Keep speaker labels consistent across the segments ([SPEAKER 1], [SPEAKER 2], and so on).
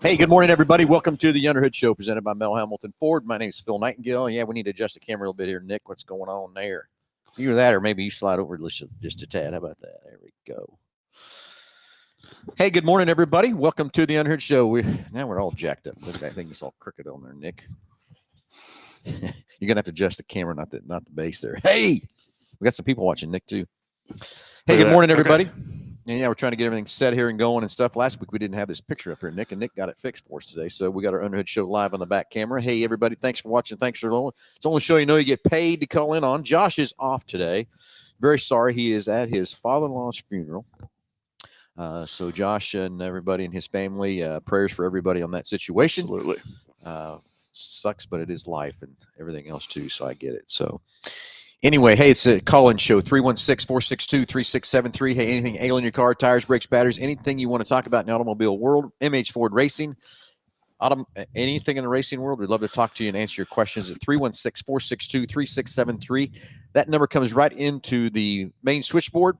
[SPEAKER 1] Hey, good morning, everybody. Welcome to the Underhood Show presented by Mel Hambelton Ford. My name is Phil Nightingale. Yeah, we need to adjust the camera a little bit here. Nick, what's going on there? Either that or maybe you slide over just a tad. How about that? There we go. Hey, good morning, everybody. Welcome to the Underhood Show. Now we're all jacked up. Look at that thing. It's all crooked on there, Nick. You're going to have to adjust the camera, not the base there. Hey, we got some people watching, Nick, too. Hey, good morning, everybody. Okay. And yeah, we're trying to get everything set here and going and stuff. Last week we didn't have this picture up here, Nick, and Nick got it fixed for us today. So we got our Underhood Show live on the back camera. Hey, everybody, thanks for watching. Thanks for listening. It's the only show you know you get paid to call in on. Josh is off today. Very sorry. He is at his father-in-law's funeral. So Josh and everybody and his family, prayers for everybody on that situation.
[SPEAKER 2] Absolutely.
[SPEAKER 1] Sucks, but it is life and everything else too, so I get it. So anyway, hey, it's a call-in show, 316-462-3673. Hey, anything ailing your car, tires, brakes, batteries, anything you want to talk about in the automobile world, MH Ford Racing, anything in the racing world, we'd love to talk to you and answer your questions at 316-462-3673. That number comes right into the main switchboard.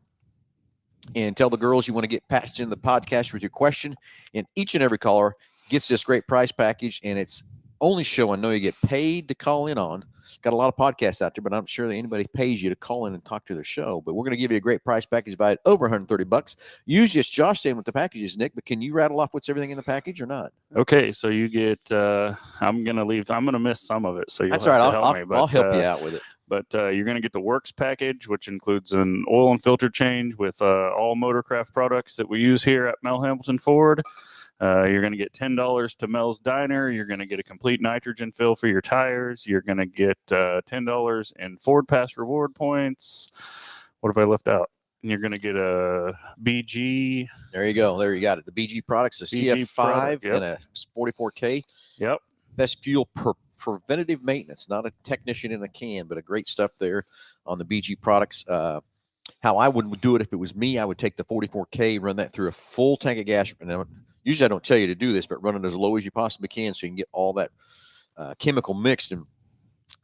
[SPEAKER 1] And tell the girls you want to get patched into the podcast with your question. And each and every caller gets this great price package, and it's only show I know you get paid to call in on. Got a lot of podcasts out there, but I'm sure that anybody pays you to call in and talk to their show. But we're going to give you a great price package by over $130. Usually it's Josh saying what the package is, Nick, but can you rattle off what's everything in the package or not?
[SPEAKER 2] Okay, so you get, I'm going to miss some of it. So
[SPEAKER 1] that's all right. I'll help you out with it.
[SPEAKER 2] But you're going to get the Works package, which includes an oil and filter change with all Motorcraft products that we use here at Mel Hambelton Ford. You're going to get $10 to Mel's Diner. You're going to get a complete nitrogen fill for your tires. You're going to get $10 in Ford Pass reward points. What have I left out? And you're going to get a BG.
[SPEAKER 1] There you go. There you got it. The BG products, a CF5 product, yep. And a 44K.
[SPEAKER 2] Yep.
[SPEAKER 1] Best fuel per preventative maintenance. Not a technician in a can, but a great stuff there on the BG products. How I would do it if it was me, I would take the 44K, run that through a full tank of gas. And usually I don't tell you to do this, but run it as low as you possibly can so you can get all that chemical mixed. And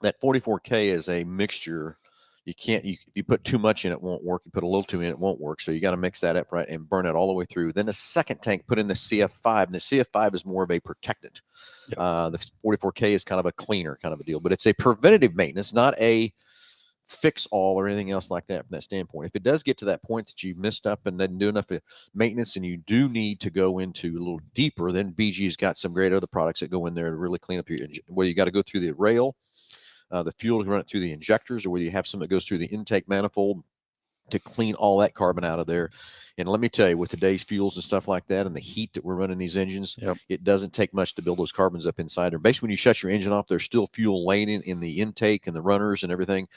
[SPEAKER 1] that 44K is a mixture. You can't, if you put too much in, it won't work. You put a little too in, it won't work. So you got to mix that up right and burn it all the way through. Then the second tank, put in the CF5. And the CF5 is more of a protectant. Yep. The 44K is kind of a cleaner kind of a deal, but it's a preventative maintenance, not a fix all or anything else like that from that standpoint. If it does get to that point that you've messed up and didn't do enough maintenance and you do need to go into a little deeper, then BG's got some great other products that go in there to really clean up your engine. Whether you got to go through the rail, the fuel to run it through the injectors, or whether you have some that goes through the intake manifold to clean all that carbon out of there. And let me tell you, with today's fuels and stuff like that and the heat that we're running these engines, yep. It doesn't take much to build those carbons up inside there. Basically, when you shut your engine off, there's still fuel laying in the intake and the runners and everything.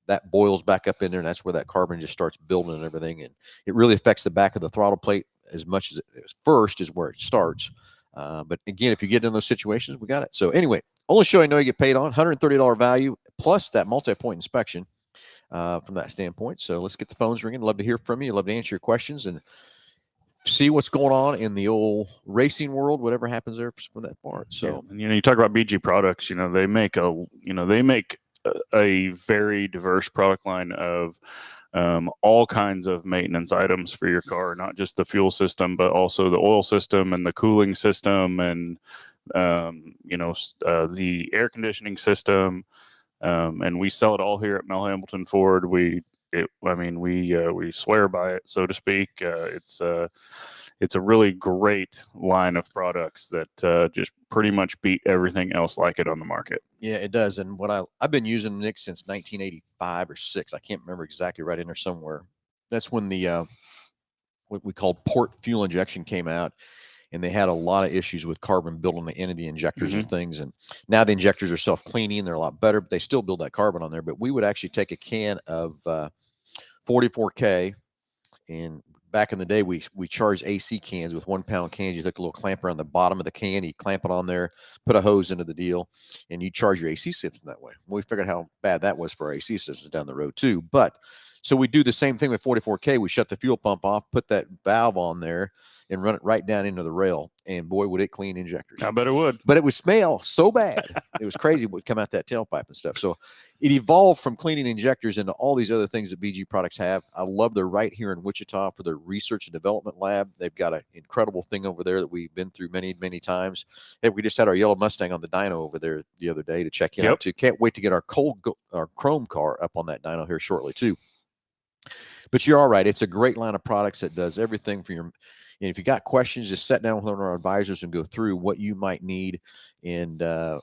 [SPEAKER 1] That boils back up in there, and that's where that carbon just starts building and everything. And it really affects the back of the throttle plate as much as first is where it starts. But again, if you get in those situations, we got it. So anyway, only show I know you get paid on, $130 value, plus that multi-point inspection from that standpoint. So let's get the phones ringing. Love to hear from you. Love to answer your questions and see what's going on in the old racing world, whatever happens there for that part. So,
[SPEAKER 2] yeah. And, you talk about BG products, they make a very diverse product line of all kinds of maintenance items for your car, not just the fuel system, but also the oil system and the cooling system and, the air conditioning system. And we sell it all here at Mel Hambelton Ford. We swear by it, so to speak. It's a really great line of products that just pretty much beat everything else like it on the market.
[SPEAKER 1] Yeah, it does. And what I've been using, Nick, since 1985 or 6. I can't remember exactly, right in there somewhere. That's when the what we called port fuel injection came out. and they had a lot of issues with carbon built on the end of the injectors
[SPEAKER 2] Mm-hmm.
[SPEAKER 1] and things. And now the injectors are self-cleaning; they're a lot better, but they still build that carbon on there. But we would actually take a can of 44K, and back in the day, we charged AC cans with 1 pound cans. You took a little clamp around the bottom of the can, you clamp it on there, put a hose into the deal, and you charge your AC system that way. We figured how bad that was for our AC systems down the road too. But so we do the same thing with 44K. We shut the fuel pump off, put that valve on there, and run it right down into the rail. And boy, would it clean injectors.
[SPEAKER 2] I bet it would.
[SPEAKER 1] But it would smell so bad. It was crazy what would come out that tailpipe and stuff. So it evolved from cleaning injectors into all these other things that BG Products have. I love they're right here in Wichita for their research and development lab. They've got an incredible thing over there that we've been through many, many times. Hey, we just had our yellow Mustang on the dyno over there the other day to check in out too. Can't wait to get our chrome car up on that dyno here shortly too. But you're all right. It's a great line of products that does everything for your. And if you got questions, just sit down with one of our advisors and go through what you might need. And a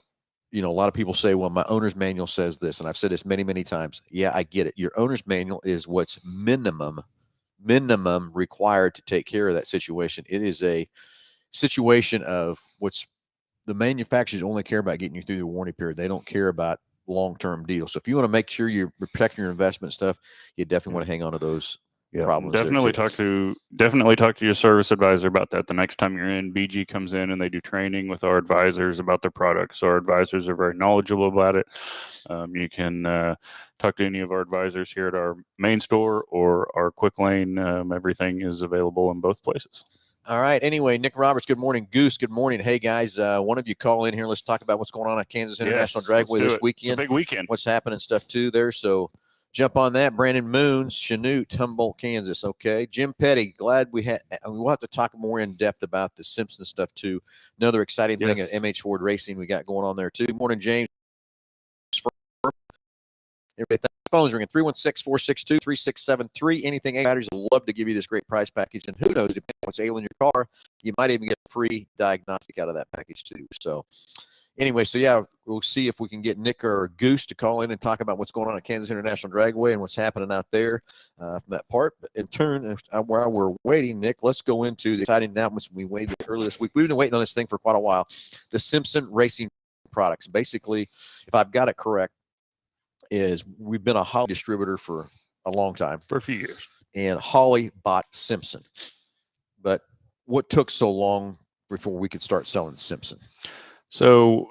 [SPEAKER 1] lot of people say, well, my owner's manual says this, and I've said this many, many times. Yeah, I get it. Your owner's manual is what's minimum required to take care of that situation. It is a situation of what's the manufacturers only care about getting you through the warranty period. They don't care about long-term deals. So if you want to make sure you're protecting your investment stuff, you definitely want to hang on to those problems.
[SPEAKER 2] Definitely talk to your service advisor about that the next time you're in. BG comes in and they do training with our advisors about their products. Our advisors are very knowledgeable about it. You can talk to any of our advisors here at our main store or our Quick Lane. Everything is available in both places.
[SPEAKER 1] All right. Anyway, Nick Roberts, good morning. Goose, good morning. Hey, guys, one of you call in here. Let's talk about what's going on at Kansas International Dragway this weekend.
[SPEAKER 2] It's a big weekend.
[SPEAKER 1] What's happening stuff, too, there. So jump on that. Brandon Moon, Chanute, Humboldt, Kansas. Okay. Jim Petty, glad we'll have to talk more in depth about the Simpson stuff, too. Another exciting thing at MH Ford Racing we got going on there, too. Morning, James. Everybody, phones ringing 316-462-3673. Anything batteries, I'd love to give you this great price package. And who knows, depending on what's ailing your car, you might even get a free diagnostic out of that package too. So anyway, we'll see if we can get Nick or Goose to call in and talk about what's going on at Kansas International Dragway and what's happening out there from that part. But in turn, while we're waiting, Nick, let's go into the exciting announcements we waited earlier this week. We've been waiting on this thing for quite a while. The Simpson Racing products. Basically, if I've got it correct, is we've been a Holley distributor for a long time.
[SPEAKER 2] For a few years.
[SPEAKER 1] And Holley bought Simpson. But what took so long before we could start selling Simpson?
[SPEAKER 2] So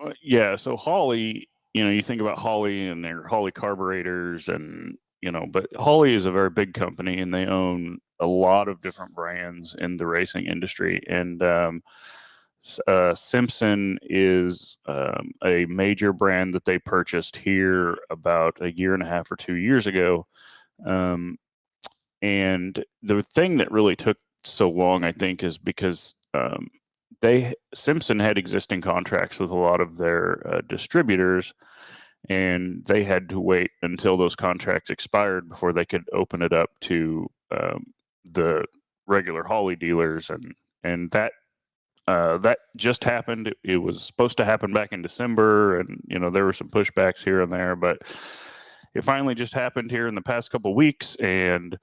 [SPEAKER 2] Holley, you think about Holley and their Holley carburetors and, but Holley is a very big company and they own a lot of different brands in the racing industry. And Simpson is a major brand that they purchased here about a year and a half or 2 years ago. And the thing that really took so long, I think, is because Simpson had existing contracts with a lot of their distributors, and they had to wait until those contracts expired before they could open it up to the regular Holley dealers, and that just happened. It was supposed to happen back in December, and there were some pushbacks here and there, but it finally just happened here in the past couple of weeks, and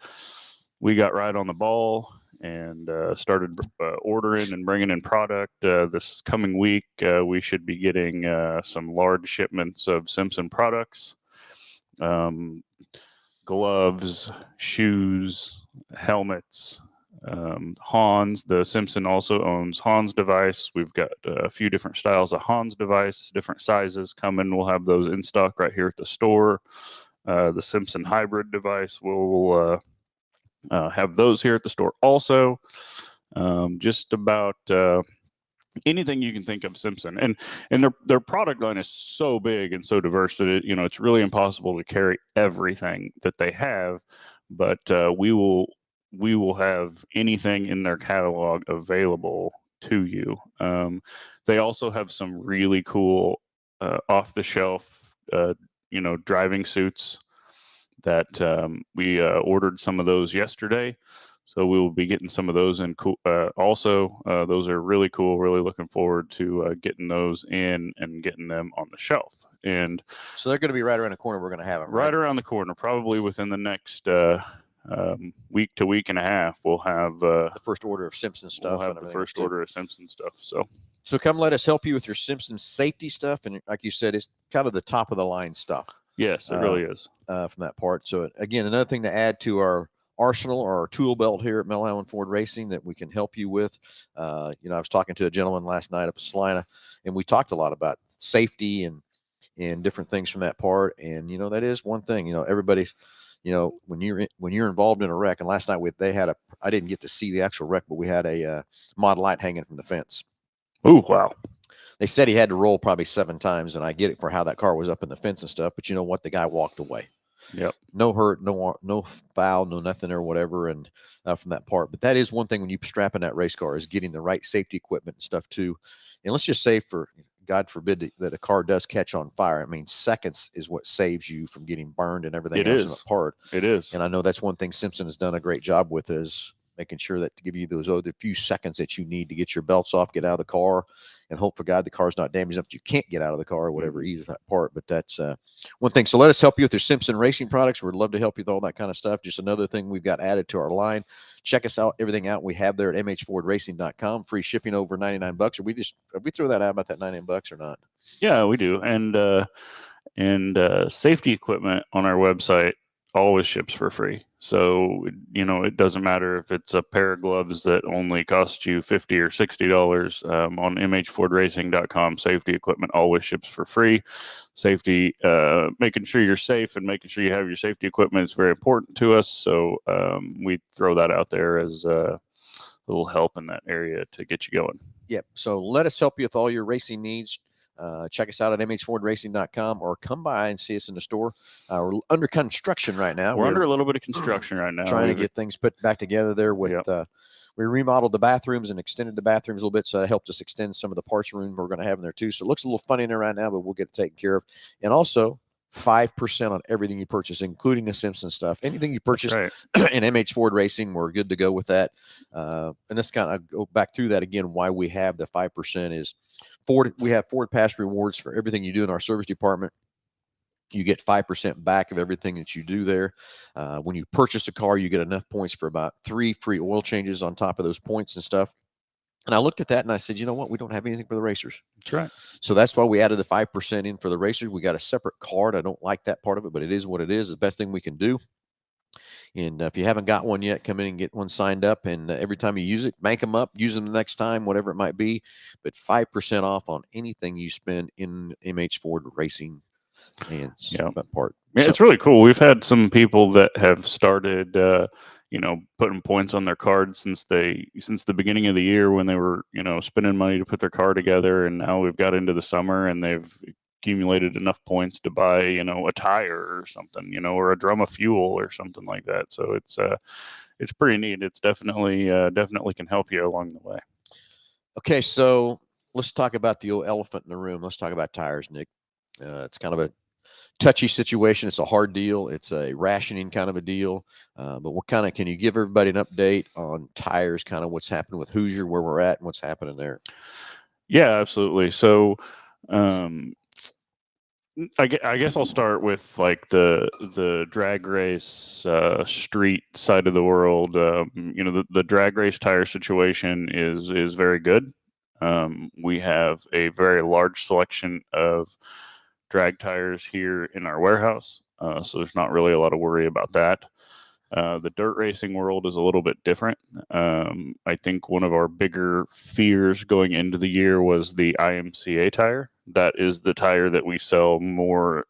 [SPEAKER 2] we got right on the ball and started ordering and bringing in product. This coming week, we should be getting some large shipments of Simpson products, gloves, shoes, helmets. Hans, the Simpson also owns Hans device. We've got a few different styles of Hans device, different sizes coming. We'll have those in stock right here at the store. The Simpson hybrid device, we'll have those here at the store also. Just about anything you can think of Simpson, and their product line is so big and so diverse that it's really impossible to carry everything that they have, but we will have anything in their catalog available to you. They also have some really cool off the shelf driving suits that we ordered some of those yesterday. So we will be getting some of those in. Also, those are really cool. Really looking forward to getting those in and getting them on the shelf. And
[SPEAKER 1] so they're going to be right around the corner. We're going to have them
[SPEAKER 2] right around the corner, probably within the next week to week and a half, we'll have
[SPEAKER 1] The first order of Simpson stuff.
[SPEAKER 2] we'll have
[SPEAKER 1] and
[SPEAKER 2] the
[SPEAKER 1] everything
[SPEAKER 2] first
[SPEAKER 1] too.
[SPEAKER 2] order of Simpson stuff.
[SPEAKER 1] So come let us help you with your Simpson safety stuff. And like you said, it's kind of the top of the line stuff.
[SPEAKER 2] Yes, it really is.
[SPEAKER 1] From that part. So again, another thing to add to our arsenal or our tool belt here at Mel Hambelton Ford Racing that we can help you with. I was talking to a gentleman last night up in Salina, and we talked a lot about safety and different things from that part. And that is one thing. Everybody's, when you're involved in a wreck. And last night I didn't get to see the actual wreck, but we had a mod light hanging from the fence.
[SPEAKER 2] Oh, wow.
[SPEAKER 1] They said he had to roll probably 7 times, and I get it for how that car was up in the fence and stuff. But you know what? The guy walked away.
[SPEAKER 2] Yep.
[SPEAKER 1] No hurt, no foul, no nothing or whatever, and from that part. But that is one thing when you strap in that race car is getting the right safety equipment and stuff too. And let's just say, for God forbid that a car does catch on fire, I mean, seconds is what saves you from getting burned and everything else in that part.
[SPEAKER 2] It is.
[SPEAKER 1] And I know that's one thing Simpson has done a great job with, is making sure that to give you those other few seconds that you need to get your belts off, get out of the car, and hope for God the car's not damaged enough that you can't get out of the car or whatever, either that part. But that's one thing. So let us help you with your Simpson racing products. We'd love to help you with all that kind of stuff. Just another thing we've got added to our line. Check us out, everything out we have there at mhfordracing.com. Free shipping over $99. Or we throw that out about that $99 or not?
[SPEAKER 2] Yeah, we do. And safety equipment on our website always ships for free. So, it doesn't matter if it's a pair of gloves that only cost you $50 or $60 on mhfordracing.com. Safety equipment always ships for free. Safety, making sure you're safe and making sure you have your safety equipment is very important to us. So we throw that out there as a little help in that area to get you going.
[SPEAKER 1] Yep. So let us help you with all your racing needs. Check us out at mhfordracing.com or come by and see us in the store. We're under construction right now.
[SPEAKER 2] We're under a little bit of construction right now.
[SPEAKER 1] Trying to get things put back together there with, we remodeled the bathrooms and extended the bathrooms a little bit. So that helped us extend some of the parts room we're going to have in there too. So it looks a little funny in there right now, but we'll get it taken care of. And also 5% on everything you purchase, including the Simpson stuff. Anything you purchase in MH Ford Racing, we're good to go with that. And this kind of go back through that again. Why we have the 5% is Ford. We have Ford Pass rewards for everything you do in our service department. You get 5% back of everything that you do there. When you purchase a car, you get enough points for about 3 free oil changes on top of those points and stuff. And I looked at that and I said, you know what? We don't have anything for the racers.
[SPEAKER 2] That's right.
[SPEAKER 1] So that's why we added the 5% in for the racers. We got a separate card. I don't like that part of it, but it is what it is. The best thing we can do. And if you haven't got one yet, come in and get one signed up. And every time you use it, bank them up, use them the next time, whatever it might be. But 5% off on anything you spend in MH Ford Racing. And that part.
[SPEAKER 2] Yeah, it's really cool. We've had some people that have started, putting points on their cards since the beginning of the year when they were, spending money to put their car together. And now we've got into the summer and they've accumulated enough points to buy, a tire or something, or a drum of fuel or something like that. So it's pretty neat. It's definitely can help you along the way.
[SPEAKER 1] Okay, so let's talk about the old elephant in the room. Let's talk about tires, Nick. It's kind of a touchy situation. It's a hard deal. It's a rationing kind of a deal. But can you give everybody an update on tires, kind of what's happening with Hoosier, where we're at and what's happening there?
[SPEAKER 2] Yeah, absolutely. So, I guess I'll start with like the drag race street side of the world. The drag race tire situation is very good. We have a very large selection of drag tires here in our warehouse, so there's not really a lot of worry about that. The dirt racing world is a little bit different. I think one of our bigger fears going into the year was the IMCA tire. That is the tire that we sell more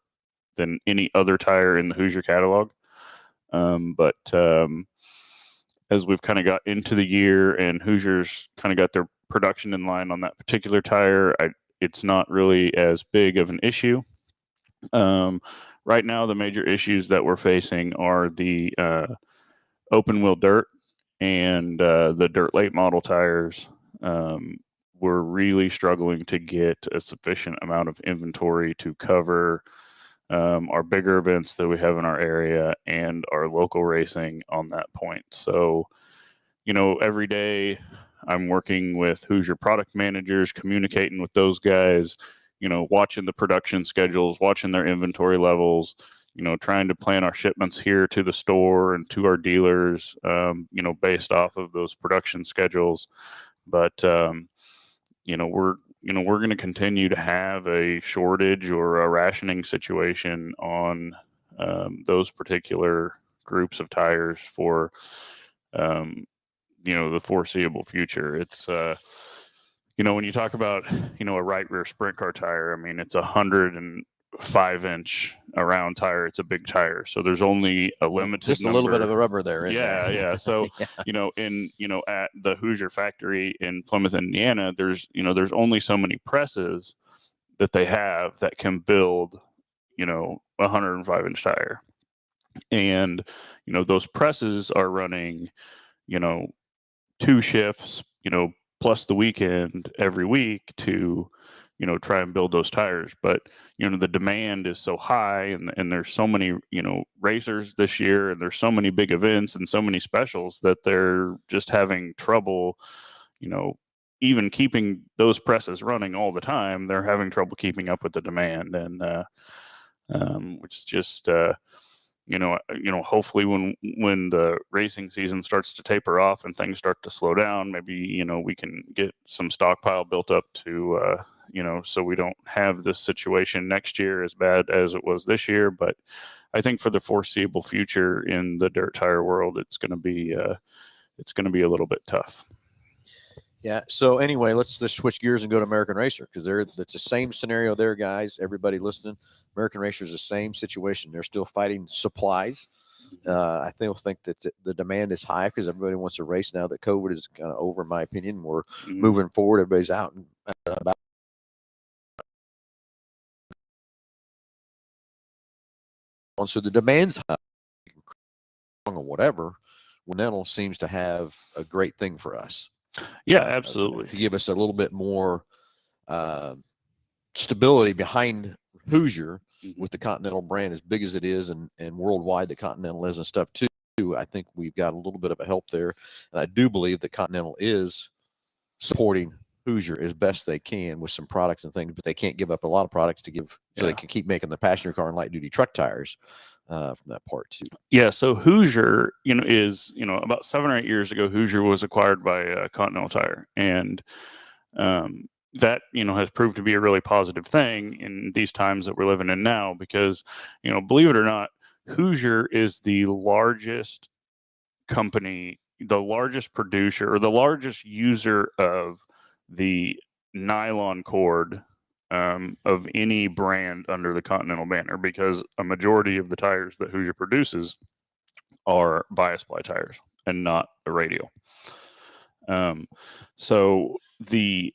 [SPEAKER 2] than any other tire in the Hoosier catalog. But as we've kind of got into the year and Hoosier's kind of got their production in line on that particular tire, it's not really as big of an issue. Right now, the major issues that we're facing are the open wheel dirt and the dirt late model tires. We're really struggling to get a sufficient amount of inventory to cover our bigger events that we have in our area and our local racing on that point. So, every day I'm working with Hoosier product managers, communicating with those guys, watching the production schedules, watching their inventory levels, trying to plan our shipments here to the store and to our dealers, based off of those production schedules. But, we're going to continue to have a shortage or a rationing situation on those particular groups of tires for, the foreseeable future. It's, when you talk about, a right rear sprint car tire, I mean, it's 105-inch around tire. It's a big tire. So there's only a limited
[SPEAKER 1] just a
[SPEAKER 2] number.
[SPEAKER 1] little bit of a rubber there.
[SPEAKER 2] Yeah. So,
[SPEAKER 1] Yeah.
[SPEAKER 2] at the Hoosier factory in Plymouth, Indiana, there's only so many presses that they have that can build, a 105-inch tire. And, those presses are running, 2 shifts, plus the weekend every week to, try and build those tires. But, the demand is so high and there's so many, racers this year, and there's so many big events and so many specials that they're just having trouble, even keeping those presses running all the time. They're having trouble keeping up with the demand. And, which is just, hopefully when the racing season starts to taper off and things start to slow down, maybe, we can get some stockpile built up to, so we don't have this situation next year as bad as it was this year. But I think for the foreseeable future in the dirt tire world, it's going to be a little bit tough.
[SPEAKER 1] Yeah. So anyway, let's switch gears and go to American Racer, because it's the same scenario there, guys. Everybody listening, American Racer is the same situation. They're still fighting supplies. I think that the demand is high because everybody wants to race now that COVID is kind of over, in my opinion. We're moving forward. Everybody's out and about. So the demand's high or whatever. Continental seems to have a great thing for us.
[SPEAKER 2] Yeah, absolutely.
[SPEAKER 1] To give us a little bit more stability behind Hoosier with the Continental brand, as big as it is, and worldwide the Continental is and stuff too. I think we've got a little bit of a help there. And I do believe that Continental is supporting Hoosier as best they can with some products and things, but they can't give up a lot of products to give, so they can keep making the passenger car and light duty truck tires from that part too.
[SPEAKER 2] Yeah. So Hoosier, is, about 7 or 8 years ago, Hoosier was acquired by Continental Tire, and that, has proved to be a really positive thing in these times that we're living in now, because, believe it or not, Hoosier is the largest company, the largest producer, or the largest user of the nylon cord of any brand under the Continental banner, because a majority of the tires that Hoosier produces are bias ply tires and not a radial. So the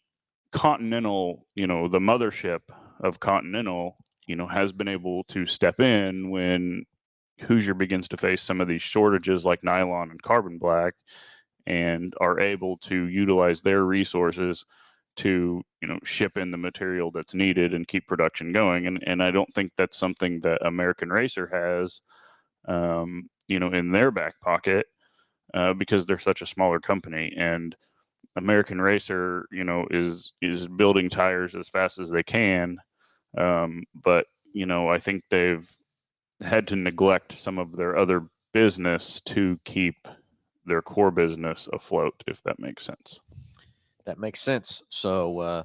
[SPEAKER 2] Continental, the mothership of Continental, has been able to step in when Hoosier begins to face some of these shortages like nylon and carbon black, and are able to utilize their resources to, ship in the material that's needed and keep production going. And I don't think that's something that American Racer has, in their back pocket, because they're such a smaller company. And American Racer, is building tires as fast as they can. But, I think they've had to neglect some of their other business to keep their core business afloat, if that makes sense.
[SPEAKER 1] That makes sense. So,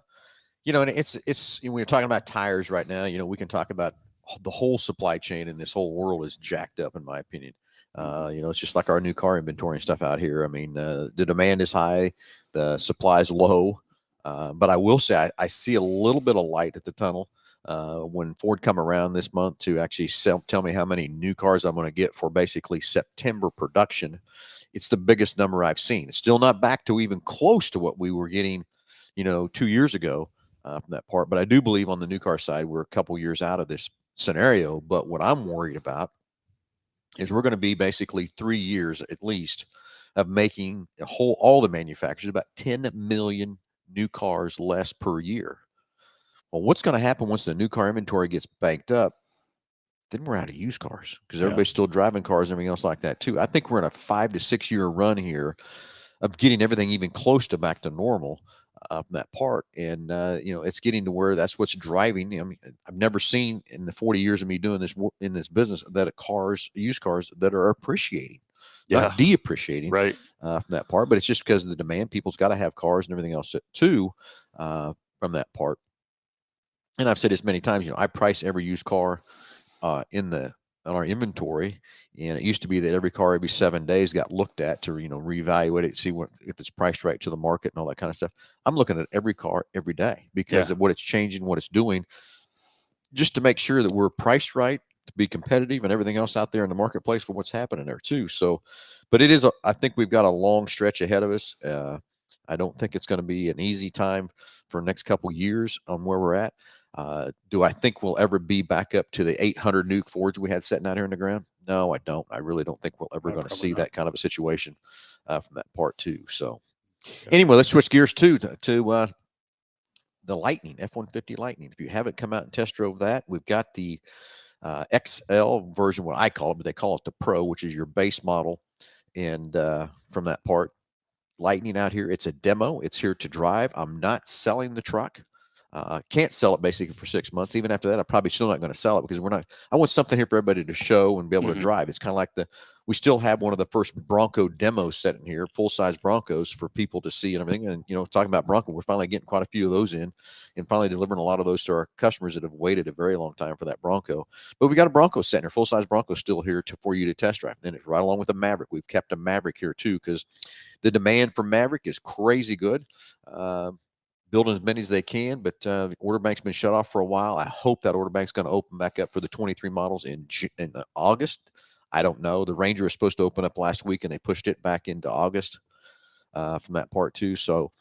[SPEAKER 1] and it's we're talking about tires right now. We can talk about the whole supply chain, and this whole world is jacked up, in my opinion. It's just like our new car inventory and stuff out here. I mean, the demand is high, the supply is low. But I will say I see a little bit of light at the tunnel when Ford come around this month to actually tell me how many new cars I'm going to get for basically September production. It's the biggest number I've seen. It's still not back to even close to what we were getting, 2 years ago from that part. But I do believe on the new car side, we're a couple years out of this scenario. But what I'm worried about is we're going to be basically 3 years at least of making all the manufacturers about 10 million new cars less per year. Well, what's going to happen once the new car inventory gets banked up? Then we're out of used cars, because everybody's still driving cars and everything else like that too. I think we're in a 5 to 6 year run here of getting everything even close to back to normal. from that part. And it's getting to where that's what's driving. I mean, I've never seen in the 40 years of me doing this in this business that used cars that are appreciating, not depreciating,
[SPEAKER 2] right.
[SPEAKER 1] from that part. But it's just because of the demand. People's got to have cars and everything else too, from that part. And I've said this many times. I price every used car on our inventory, and it used to be that every car every 7 days got looked at to reevaluate it, see if it's priced right to the market and all that kind of stuff. I'm looking at every car every day because of what it's changing, what it's doing, just to make sure that we're priced right, to be competitive, and everything else out there in the marketplace for what's happening there too. So, but I think we've got a long stretch ahead of us. I don't think it's going to be an easy time for the next couple years on where we're at. Do I think we'll ever be back up to the 800 nuke Fords we had sitting out here in the ground? No, I don't. I really don't think we're ever going to see that kind of a situation from that part too. So anyway, let's switch gears to the Lightning, F-150 Lightning. If you haven't come out and test drove that, we've got the XL version, what I call it, but they call it the Pro, which is your base model. And from that part, Lightning out here, it's a demo. It's here to drive. I'm not selling the truck. Can't sell it basically for 6 months. Even after that, I'm probably still not going to sell it because I want something here for everybody to show and be able to drive. It's kind of like we still have one of the first Bronco demos set in here, full-size Broncos for people to see and everything. And, talking about Bronco, we're finally getting quite a few of those in and finally delivering a lot of those to our customers that have waited a very long time for that Bronco. But we got a Bronco set in here, full-size Bronco still here for you to test drive. And it's right along with the Maverick. We've kept a Maverick here too because the demand for Maverick is crazy good. Building as many as they can, but the order bank's been shut off for a while. I hope that order bank's going to open back up for the 23 models in August. I don't know. The Ranger was supposed to open up last week, and they pushed it back into August from that part too. So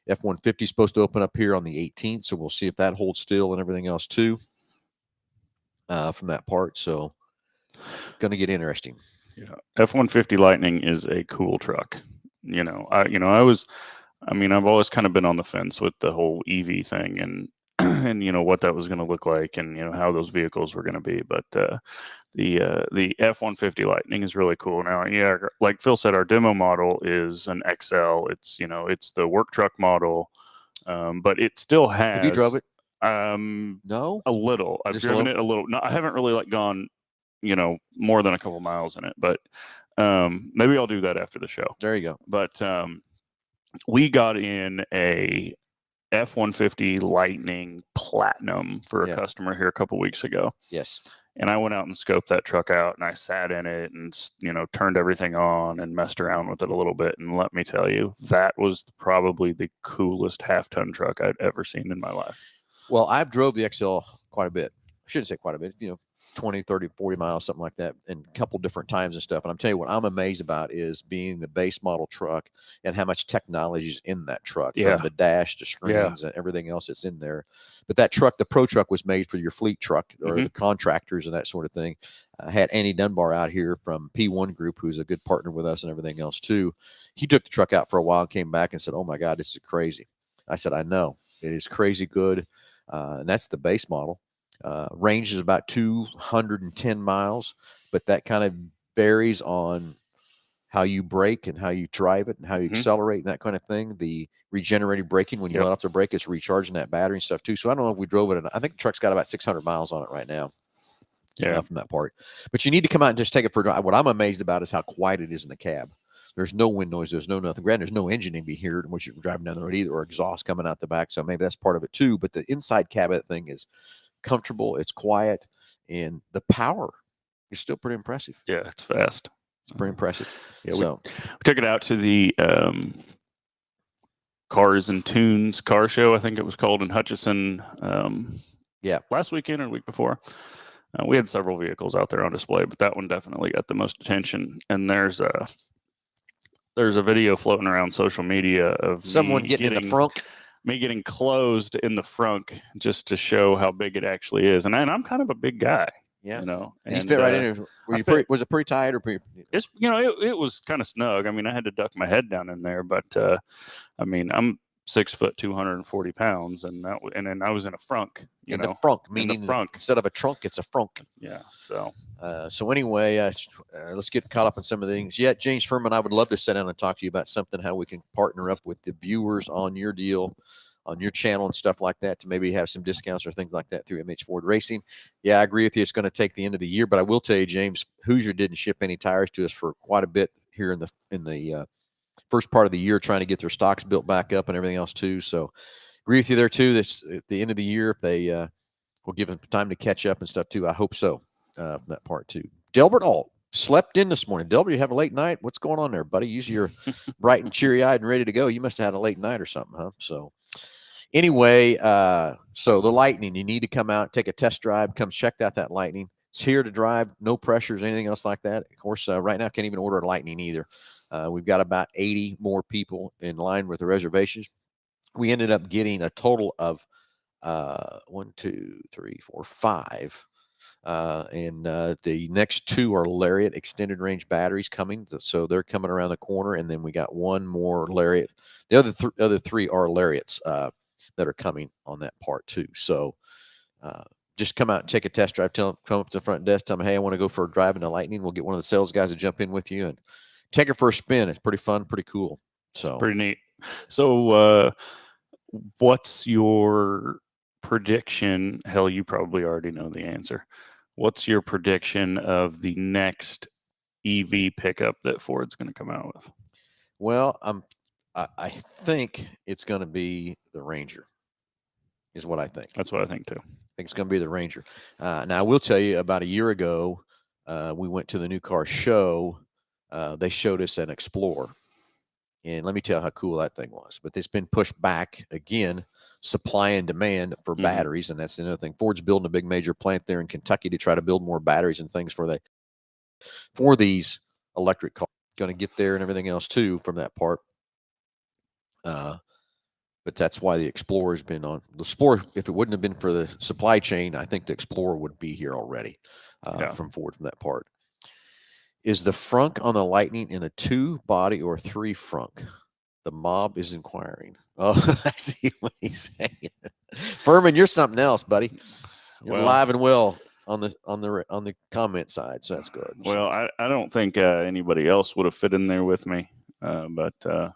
[SPEAKER 1] F-150 is supposed to open up here on the 18th, so we'll see if that holds still and everything else too from that part. So going to get interesting.
[SPEAKER 2] Yeah, F-150 Lightning is a cool truck. I've always kind of been on the fence with the whole EV thing and what that was going to look like and how those vehicles were going to be. But the F-150 Lightning is really cool. Now, yeah, like Phil said, our demo model is an XL. It's it's the work truck model, but it still has.
[SPEAKER 1] Have you drove it?
[SPEAKER 2] No, a little. I've driven it a little. No, I haven't really gone more than a couple miles in it, but maybe I'll do that after the show.
[SPEAKER 1] There you go.
[SPEAKER 2] But we got in a F-150 Lightning Platinum for a customer here a couple weeks ago.
[SPEAKER 1] Yes.
[SPEAKER 2] And I went out and scoped that truck out, and I sat in it and turned everything on and messed around with it a little bit. And let me tell you, that was probably the coolest half-ton truck I'd ever seen in my life.
[SPEAKER 1] Well, I've drove the XL quite a bit. I shouldn't say quite a bit, 20, 30, 40 miles, something like that, and a couple different times and stuff. And I'm telling you what I'm amazed about is being the base model truck and how much technology is in that truck, from the dash to screens and everything else that's in there. But that truck, the Pro truck, was made for your fleet truck or the contractors and that sort of thing. I had Andy Dunbar out here from P1 Group, who's a good partner with us and everything else too. He took the truck out for a while and came back and said, "Oh my God, this is crazy." I said, "I know, it is crazy good." And that's the base model. Range is about 210 miles, but that kind of varies on how you brake and how you drive it and how you accelerate and that kind of thing. The regenerative braking, when you let off the brake, it's recharging that battery and stuff too. So I don't know if we drove it. I think the truck's got about 600 miles on it right now.
[SPEAKER 2] Yeah,
[SPEAKER 1] from that part. But you need to come out and just take it for a drive. What I'm amazed about is how quiet it is in the cab. There's no wind noise. There's no nothing. Granted, there's no engine to be heard once you're driving down the road either, or exhaust coming out the back. So maybe that's part of it too. But the inside cab of that thing is comfortable, it's quiet, and the power is still pretty impressive.
[SPEAKER 2] Yeah, it's fast.
[SPEAKER 1] It's pretty impressive.
[SPEAKER 2] Yeah, so we took it out to the Cars and Tunes car show, I think it was called, in Hutchinson. Last weekend or the week before. We had several vehicles out there on display, but that one definitely got the most attention. And there's a video floating around social media of
[SPEAKER 1] someone getting in the frunk.
[SPEAKER 2] Me getting closed in the frunk just to show how big it actually is. And I'm kind of a big guy. Yeah.
[SPEAKER 1] And you fit right in. Was it pretty tight or pretty?
[SPEAKER 2] It's, it was kind of snug. I mean, I had to duck my head down in there, but I'm 6 foot, 240 pounds, and then I was in a frunk.
[SPEAKER 1] In the frunk, meaning
[SPEAKER 2] frunk.
[SPEAKER 1] Instead of a trunk, it's a frunk.
[SPEAKER 2] Yeah. So.
[SPEAKER 1] So anyway, let's get caught up on some of the things. Yeah, James Furman, I would love to sit down and talk to you about something, how we can partner up with the viewers on your deal, on your channel and stuff like that, to maybe have some discounts or things like that through MH Ford Racing. Yeah, I agree with you. It's going to take the end of the year, but I will tell you, James, Hoosier didn't ship any tires to us for quite a bit here in the first part of the year, trying to get their stocks built back up and everything else too. So agree with you there too. That's at the end of the year, if they will give them time to catch up and stuff too. I hope so. That part too. Delbert Alt slept in this morning. Delbert, you have a late night? What's going on there, buddy? Usually you're bright and cheery-eyed and ready to go. You must have had a late night or something, huh? So anyway, so the Lightning, you need to come out, take a test drive, come check out that Lightning. It's here to drive, no pressures, anything else like that. Of course, right now, can't even order a Lightning either. We've got about 80 more people in line with the reservations. We ended up getting a total of 1, 2, 3, 4, 5. And the next 2 are Lariat extended range batteries coming. So they're coming around the corner. And then we got 1 more Lariat. The other 3 are Lariats that are coming on that part too. So just come out and take a test drive. Come up to the front desk, tell them, hey, I want to go for a drive in the Lightning. We'll get one of the sales guys to jump in with you and take it for a spin. It's pretty fun, pretty cool. So
[SPEAKER 2] pretty neat. So what's your prediction? Hell, you probably already know the answer. What's your prediction of the next EV pickup that Ford's going to come out with?
[SPEAKER 1] Well, I think it's going to be the Ranger, is what I think.
[SPEAKER 2] That's what I think too.
[SPEAKER 1] I think it's going to be the Ranger. Now, I will tell you, about a year ago, we went to the new car show. They showed us an Explorer. And let me tell you how cool that thing was. But it's been pushed back again, supply and demand for batteries. And that's another thing. Ford's building a big major plant there in Kentucky to try to build more batteries and things for these electric cars. Going to get there and everything else too from that part. But that's why the Explorer has been on. The Explorer, if it wouldn't have been for the supply chain, I think the Explorer would be here already from Ford from that part. Is the frunk on the Lightning in a 2 body or 3 frunk? The mob is inquiring. Oh, I see what he's saying. Furman, you're something else, buddy. You're live and well on the comment side, so that's good.
[SPEAKER 2] Well, I don't think anybody else would have fit in there with me, but I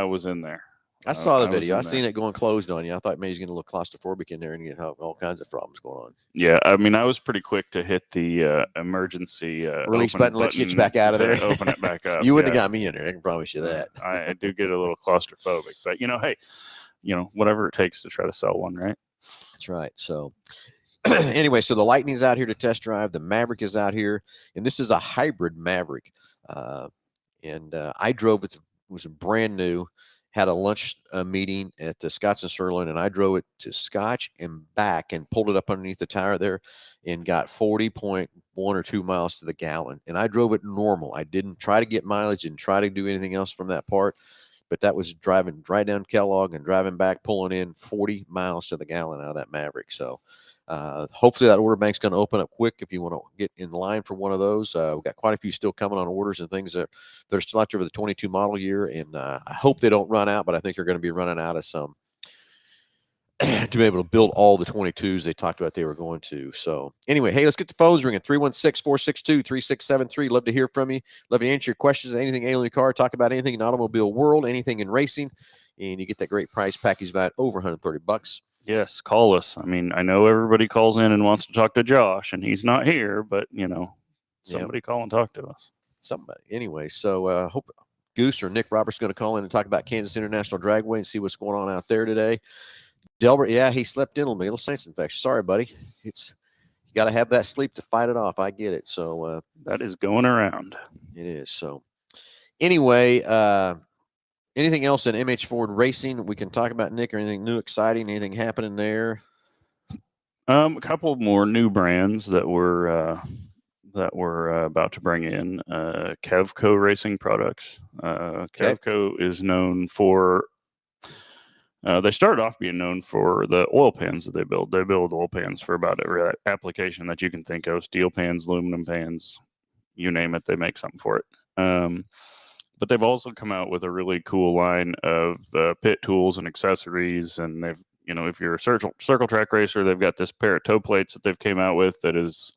[SPEAKER 2] was in there.
[SPEAKER 1] I saw the video. I seen it going closed on you. I thought maybe he's going to look claustrophobic in there and get all kinds of problems going on.
[SPEAKER 2] Yeah, I mean, I was pretty quick to hit the emergency
[SPEAKER 1] release button. Let's get you back out of there.
[SPEAKER 2] Open it back up.
[SPEAKER 1] You wouldn't have got me in there. I can promise you that.
[SPEAKER 2] I do get a little claustrophobic, but hey, whatever it takes to try to sell one, right?
[SPEAKER 1] That's right. So anyway, so the Lightning's out here to test drive. The Maverick is out here, and this is a hybrid Maverick. And I drove it. It was brand new. Had a lunch meeting at the Scotts and Sirloin, and I drove it to Scotch and back and pulled it up underneath the tire there and got 40.1 or 2 miles to the gallon. And I drove it normal. I didn't try to get mileage, didn't try to do anything else from that part. But that was driving right down Kellogg and driving back, pulling in 40 miles to the gallon out of that Maverick. So hopefully that order bank's going to open up quick if you want to get in line for one of those. We've got quite a few still coming on orders and things that are still out there for the 22 model year. And I hope they don't run out, but I think they're going to be running out of some to be able to build all the 22s they talked about they were going to. So anyway, hey, let's get the phones ringing. 316-462-3673. Love to hear from you. Love to answer your questions. Anything in your car, talk about anything in automobile world, anything in racing, and you get that great price package valued over $130.
[SPEAKER 2] Yes, call us. I mean, I know everybody calls in and wants to talk to Josh, and he's not here, but somebody call and talk to us.
[SPEAKER 1] Somebody. Anyway, so hope Goose or Nick Roberts going to call in and talk about Kansas International Dragway and see what's going on out there today. Delbert, yeah, he slept in on me. A little sinus infection. Sorry, buddy. You got to have that sleep to fight it off. I get it. So
[SPEAKER 2] that is going around.
[SPEAKER 1] It is. So anyway, anything else in MH Ford Racing we can talk about, Nick, or anything new, exciting, anything happening there?
[SPEAKER 2] A couple more new brands that we're about to bring in. Kevco Racing Products. Kevco is known for. They started off being known for the oil pans that they build. They build oil pans for about every application that you can think of: steel pans, aluminum pans, you name it. They make something for it. But they've also come out with a really cool line of pit tools and accessories, and they've, if you're a circle track racer, they've got this pair of toe plates that they've came out with that is,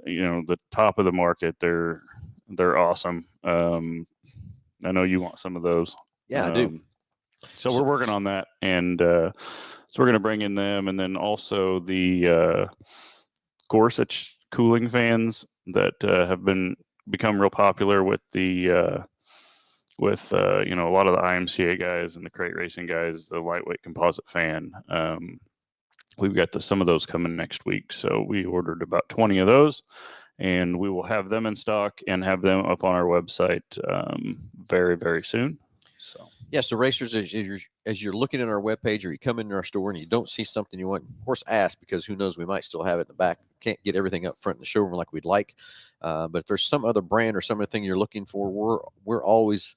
[SPEAKER 2] the top of the market. They're awesome. I know you want some of those.
[SPEAKER 1] Yeah, I do.
[SPEAKER 2] So we're working on that, and so we're going to bring in them, and then also the Gorsuch cooling fans that have become real popular with the a lot of the IMCA guys and the crate racing guys, the lightweight composite fan. We've got some of those coming next week, so we ordered about 20 of those, and we will have them in stock and have them up on our website very, very soon. So
[SPEAKER 1] yeah, so racers, as you're looking at our webpage or you come into our store and you don't see something you want, of course, ask, because who knows, we might still have it in the back. Can't get everything up front in the showroom like we'd like, but if there's some other brand or some other thing you're looking for, we're always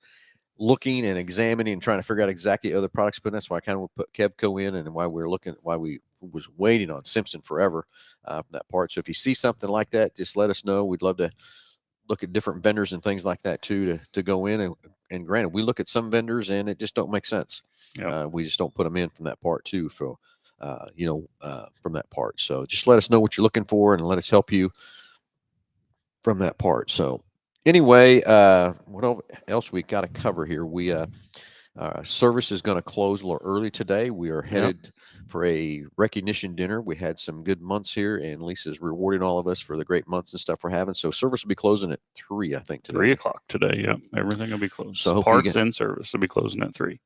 [SPEAKER 1] looking and examining and trying to figure out exactly other products. But that's why I kind of put Kevco in, and why we was waiting on Simpson forever from that part. So if you see something like that, just let us know. We'd love to look at different vendors and things like that too, to go in, and granted, we look at some vendors and it just don't make sense. Yep. We just don't put them in from that part too, from that part. So just let us know what you're looking for and let us help you from that part. So anyway, what else we got to cover here? We service is going to close a little early today. We are headed for a recognition dinner. We had some good months here, and Lisa's rewarding all of us for the great months and stuff we're having. So service will be closing at 3, I think, today.
[SPEAKER 2] 3 o'clock today. Yeah, everything will be closed.
[SPEAKER 1] So
[SPEAKER 2] parts and service will be closing at 3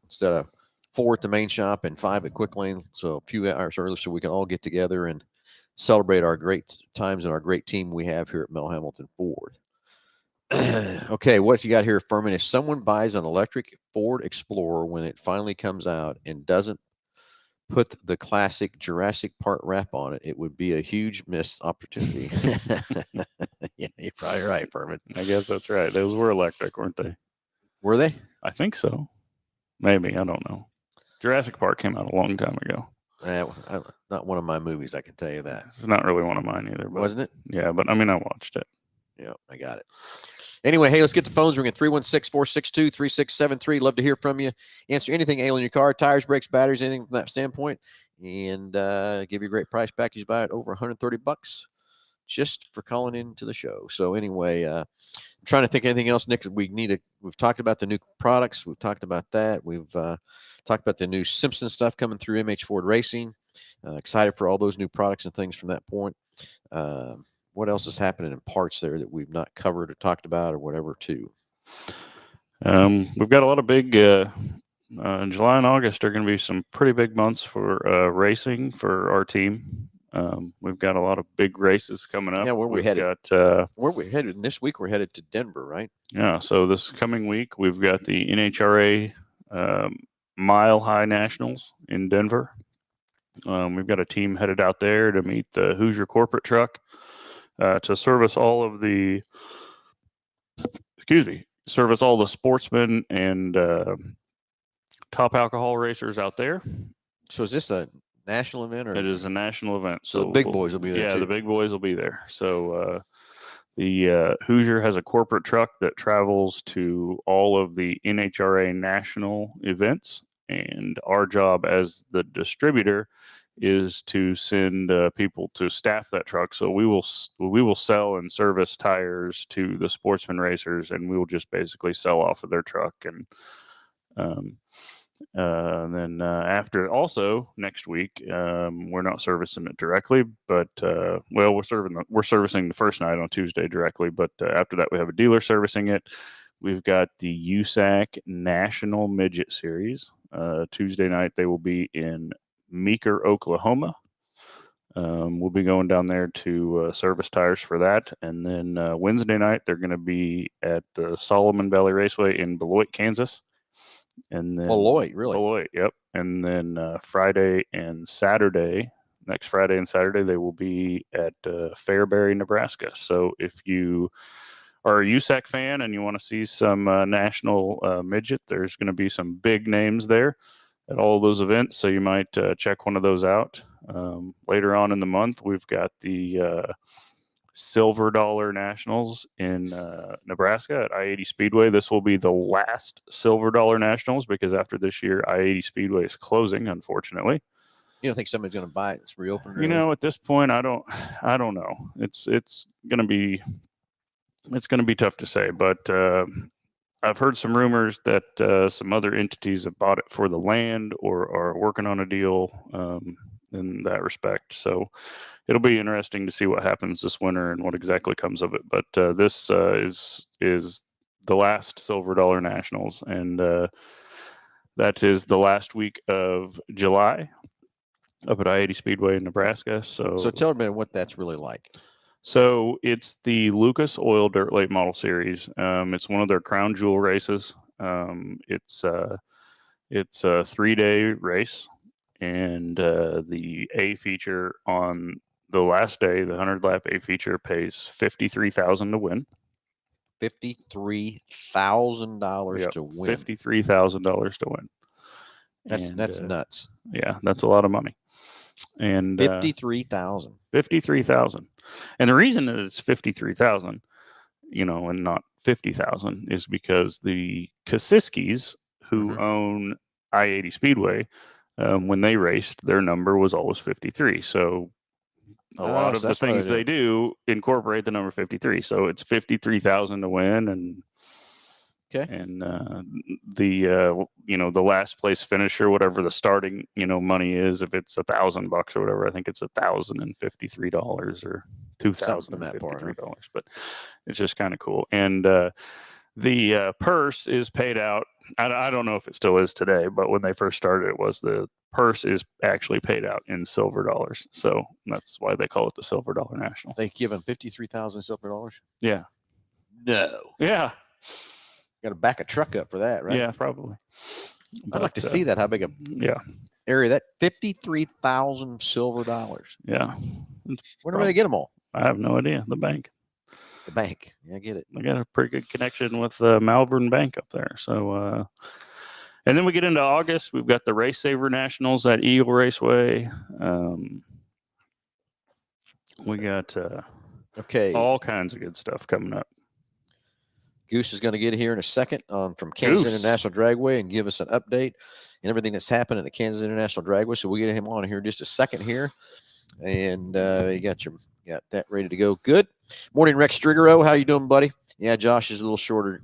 [SPEAKER 1] instead of 4 at the main shop and 5 at Quick Lane. So a few hours early, so we can all get together and celebrate our great times and our great team we have here at Mel Hambelton Ford. Okay, what you got here, Furman? If someone buys an electric Ford Explorer when it finally comes out and doesn't put the classic Jurassic Park wrap on it, it would be a huge missed opportunity. Yeah, you're probably right, Furman.
[SPEAKER 2] I guess that's right. Those were electric, weren't they?
[SPEAKER 1] Were they?
[SPEAKER 2] I think so. Maybe. I don't know. Jurassic Park came out a long time ago.
[SPEAKER 1] Not one of my movies, I can tell you that.
[SPEAKER 2] It's not really one of mine either. But,
[SPEAKER 1] wasn't it?
[SPEAKER 2] Yeah, but I mean, I watched it.
[SPEAKER 1] Yeah, I got it. Anyway, hey, let's get the phones ringing. 316-462-3673. Love to hear from you. Answer anything ailing your car, tires, brakes, batteries, anything from that standpoint, and give you a great price package. Buy it over $130 just for calling into the show. So anyway, I'm trying to think of anything else, Nick. We've talked about the new products. We've talked about that. We've talked about the new Simpson stuff coming through MH Ford Racing. Excited for all those new products and things from that point. What else is happening in parts there that we've not covered or talked about or whatever too?
[SPEAKER 2] We've got a lot of big in July and August are going to be some pretty big months for racing for our team. We've got a lot of big races coming up.
[SPEAKER 1] Yeah, where we headed? Where we headed this week? We're headed to Denver, right?
[SPEAKER 2] Yeah. So this coming week we've got the NHRA Mile High Nationals in Denver. We've got a team headed out there to meet the Hoosier corporate truck. To service all the sportsmen and top alcohol racers out there.
[SPEAKER 1] So is this a national event? Or
[SPEAKER 2] it is a national event.
[SPEAKER 1] So the big boys will be there.
[SPEAKER 2] Yeah,
[SPEAKER 1] too.
[SPEAKER 2] The big boys will be there. So the Hoosier has a corporate truck that travels to all of the NHRA national events, and our job as the distributor is to send people to staff that truck. So we will sell and service tires to the sportsman racers, and we will just basically sell off of their truck. And then after, also next week, we're not servicing it directly, but we're servicing the first night on Tuesday directly. But after that, we have a dealer servicing it. We've got the USAC National Midget Series. Tuesday night they will be in Meeker, Oklahoma. We'll be going down there to service tires for that. And then Wednesday night, they're going to be at the Solomon Valley Raceway in Beloit, Kansas. And then
[SPEAKER 1] Beloit, really?
[SPEAKER 2] Beloit, yep. And then next Friday and Saturday, they will be at Fairbury, Nebraska. So if you are a USAC fan and you want to see some national midget, there's going to be some big names there at all of those events, so you might check one of those out. Later on in the month, we've got the Silver Dollar Nationals in Nebraska at I-80 Speedway. This will be the last Silver Dollar Nationals because after this year, I-80 Speedway is closing, unfortunately.
[SPEAKER 1] You don't think somebody's going to buy it? It's reopened.
[SPEAKER 2] You know, at this point, I don't know. It's going to be tough to say, but I've heard some rumors that some other entities have bought it for the land or are working on a deal in that respect. So it'll be interesting to see what happens this winter and what exactly comes of it. But this is the last Silver Dollar Nationals, and that is the last week of July up at I-80 Speedway in Nebraska. So
[SPEAKER 1] tell me what that's really like.
[SPEAKER 2] So it's the Lucas Oil Dirt Late Model Series. It's one of their crown jewel races. It's a 3-day race, and the A feature on the last day, the 100-lap A feature, pays $53,000 to win.
[SPEAKER 1] $53,000 to win.
[SPEAKER 2] $53,000 to win.
[SPEAKER 1] That's nuts.
[SPEAKER 2] Yeah, that's a lot of money. And
[SPEAKER 1] 53,000.
[SPEAKER 2] 53,000. And the reason that it's 53,000, and not 50,000 is because the Kosiskis, who own I-80 Speedway, when they raced, their number was always 53. So a lot of the things they do incorporate the number 53. So it's 53,000 to win, and the last place finisher, whatever the starting money is, if it's $1,000 or whatever, I think it's $1,053 or $2,053. But it's just kind of cool. And the purse is paid out. I don't know if it still is today, but when they first started, the purse is actually paid out in silver dollars. So that's why they call it the Silver Dollar National.
[SPEAKER 1] They give them 53,000 silver dollars?
[SPEAKER 2] Yeah.
[SPEAKER 1] No.
[SPEAKER 2] Yeah.
[SPEAKER 1] Got to back a truck up for that, right?
[SPEAKER 2] Yeah, probably.
[SPEAKER 1] I'd like to see that. How big a area that 53,000 silver dollars.
[SPEAKER 2] Yeah.
[SPEAKER 1] Where do they get them all?
[SPEAKER 2] I have no idea. The bank.
[SPEAKER 1] The bank. Yeah, I get it.
[SPEAKER 2] I got a pretty good connection with Malvern Bank up there. So, and then we get into August. We've got the Race Saver Nationals at Eagle Raceway. We got all kinds of good stuff coming up.
[SPEAKER 1] Goose is going to get here in a second from Kansas International Dragway and give us an update and everything that's happened at the Kansas International Dragway. So we'll get him on here in just a second here. And you got that ready to go. Good morning, Rex Strigero. How you doing, buddy? Yeah, Josh is a little shorter.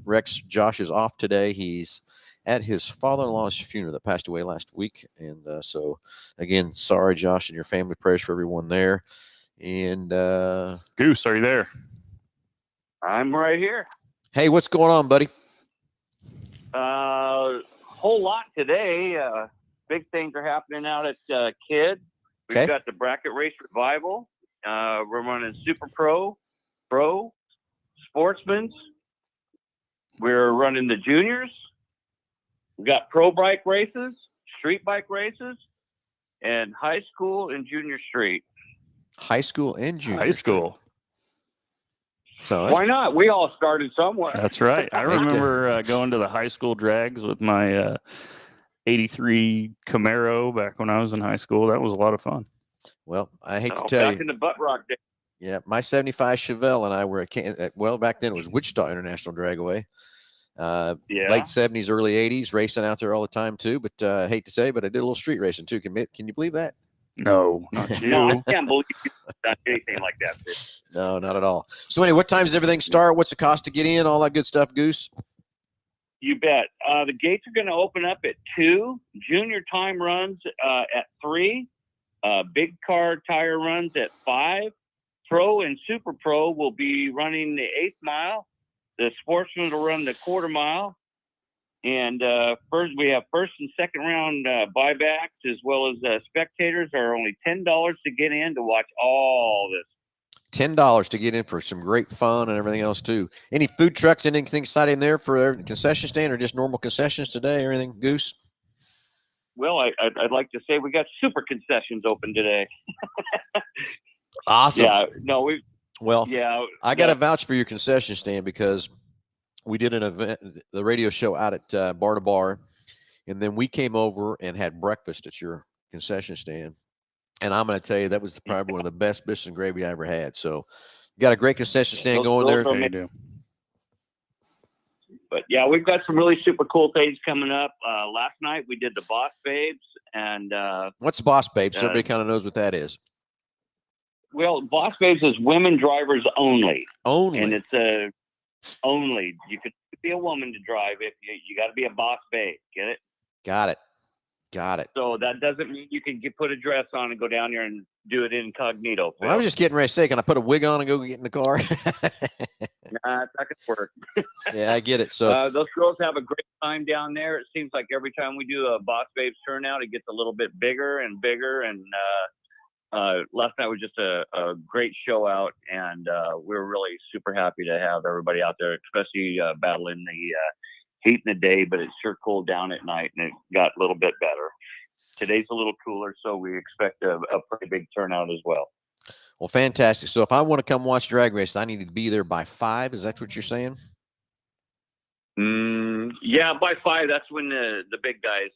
[SPEAKER 1] Josh is off today. He's at his father-in-law's funeral that passed away last week. And so, again, sorry, Josh, and your family. Prayers for everyone there. And
[SPEAKER 2] Goose, are you there?
[SPEAKER 3] I'm right here.
[SPEAKER 1] Hey, what's going on, buddy?
[SPEAKER 3] Whole lot today. Big things are happening out at Kidd. We've got the Bracket Race Revival. We're running Super Pro, Sportsman's. We're running the juniors. We've got pro bike races, street bike races, and high school and junior street.
[SPEAKER 1] High school and junior.
[SPEAKER 2] High school.
[SPEAKER 1] So
[SPEAKER 3] why not? We all started somewhere.
[SPEAKER 2] That's right. I remember going to the high school drags with my 83 Camaro back when I was in high school. That was a lot of fun.
[SPEAKER 1] Well, I hate to tell
[SPEAKER 3] back in the butt rock day.
[SPEAKER 1] Yeah, my 75 Chevelle and I were back then it was Wichita International Dragway. Late 70s, early 80s, racing out there all the time too. But I hate to say, but I did a little street racing too. Can you believe that?
[SPEAKER 2] No, not you.
[SPEAKER 3] No, I can't believe you've done anything like that.
[SPEAKER 1] No, not at all. So anyway, what time does everything start? What's the cost to get in? All that good stuff, Goose?
[SPEAKER 3] You bet. The gates are going to open up at 2. Junior time runs at 3. Big car tire runs at 5. Pro and Super Pro will be running the 8th mile. The Sportsman will run the quarter mile. And we have first and second round buybacks, as well as spectators are only $10 to get in to watch all this.
[SPEAKER 1] $10 to get in for some great fun and everything else too. Any food trucks, anything exciting there for the concession stand, or just normal concessions today, or anything, Goose?
[SPEAKER 3] Well, I'd like to say we got super concessions open today.
[SPEAKER 1] Awesome.
[SPEAKER 3] Yeah. No,
[SPEAKER 1] I got to vouch for your concession stand because we did an event, the radio show out at Bar to Bar, and then we came over and had breakfast at your concession stand. And I'm going to tell you, that was probably one of the best biscuits and gravy I ever had. So Got a great concession stand going there.
[SPEAKER 2] Yeah, you do.
[SPEAKER 3] But yeah, we've got some really super cool things coming up. Last night we did the Boss Babes, and
[SPEAKER 1] What's Boss Babes? So everybody kind of knows what that is.
[SPEAKER 3] well, Boss Babes is women drivers only.
[SPEAKER 1] Only.
[SPEAKER 3] And it's only. You could be a woman to drive if you got to be a boss babe. Get it?
[SPEAKER 1] Got it. Got it.
[SPEAKER 3] So that doesn't mean you can put a dress on and go down there and do it incognito.
[SPEAKER 1] Well, I was just getting ready to say, can I put a wig on and go get in the car?
[SPEAKER 3] Nah, it's not gonna work.
[SPEAKER 1] Yeah, I get it. So
[SPEAKER 3] those girls have a great time down there. It seems like every time we do a Boss Babes turnout, it gets a little bit bigger and bigger. And last night was just a great show out, and we were really super happy to have everybody out there, especially battling the heat in the day, but it sure cooled down at night, and it got a little bit better. Today's a little cooler, so we expect a pretty big turnout as well.
[SPEAKER 1] Well, fantastic. So if I want to come watch drag race, I need to be there by 5. Is that what you're saying?
[SPEAKER 3] Yeah, by 5, that's when the big guys